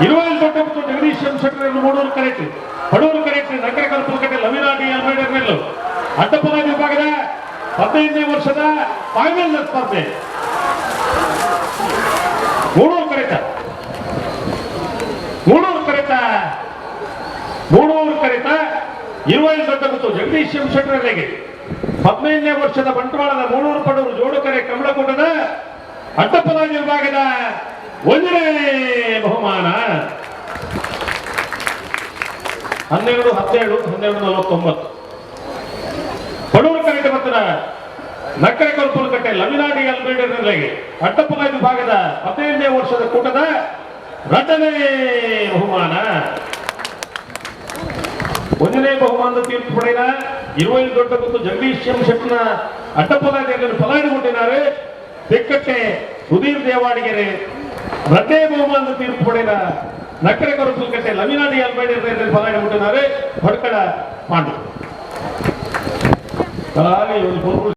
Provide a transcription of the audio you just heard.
ಇರುವಲ್ಲಿ ದೊಡ್ಡ ಮತ್ತು ಜಗದೀಶ್ ಶೆಟ್ಟರ್ ಮೂಡೂರು ಕರೆಕ್ಟ್, ಪಡೂರು ಕರೆಕ್ಟ್, ನಗರ ಕಲ್ಪಕಟ್ಟೆ ಲವಿನಾಡಿ ಅಲ್ಮೇಡರ್ ಮೇಲು ಅಡ್ಡಪಲಾದಿ ವಿಭಾಗದ 15ನೇ ವರ್ಷದ ಫೈನಲ್ ಸ್ಪರ್ಧೆ ಮೂಡೂರು ಕರೆಕ್ಟ್ ಇರುವಲ್ಲಿ ದೊಡ್ಡ ಮತ್ತು ಜಗದೀಶ್ ಶೆಟ್ಟರ್ಗೆ 15ನೇ ವರ್ಷದ ಬಂಟ್ವಾಳದ ಮೂಡೂರು ಪಡೂರು ಜೋಡುಕರೆ ಕಮಲಕೂಟದ ಅಡ್ಡಪಲಾದಿ ವಿಭಾಗದ 1ನೇ ಬಹುಮಾನ 12-17-12-49. ಪಡೂರು ಕರೆಕ್ಟ್ ಮತ್ತು ನಕ್ಕರೆ ಕಲ್ಪುಲಕಟ್ಟೆ ಲವಿನಾಡಿ ಅಲ್ಮೇಡರ್ಗೆ ಅಡ್ಡಪಲಾದಿ ವಿಭಾಗದ 15ನೇ ವರ್ಷದ ಕೂಟದ 2ನೇ ಬಹುಮಾನ 1ನೇ ಬಹುಮಾನದ ತೀರ್ಪು ಪಡೆದ ಇರುವಲ್ಲಿ ದೊಡ್ಡ ಮತ್ತು ಜಗದೀಶ್ ಶೆಟ್ಟರ್ನ ಅಡ್ಡಪಲಾದಿಯನ್ನು ಪಲಾಡಿಕೊಂಡಿದ್ದಾರೆ. ತೆಕ್ಕಟ್ಟೆ ಸುಧೀರ್ ದೇವಾಡಿಗೆರೆ 2ನೇ ಬಹುಮಾನದ ತೀರ್ಪು ಪಡೆದ ನಕ್ಕರೆ ಕಲ್ಪುಲಕಟ್ಟೆ ಲವಿನಾಡಿ ಅಲ್ಮೇಡರ್ ಪಲಾಡಿಕೊಂಡಿದ್ದಾರೆ. ಹೊಡ್ಕಳ ಪಾಂಡು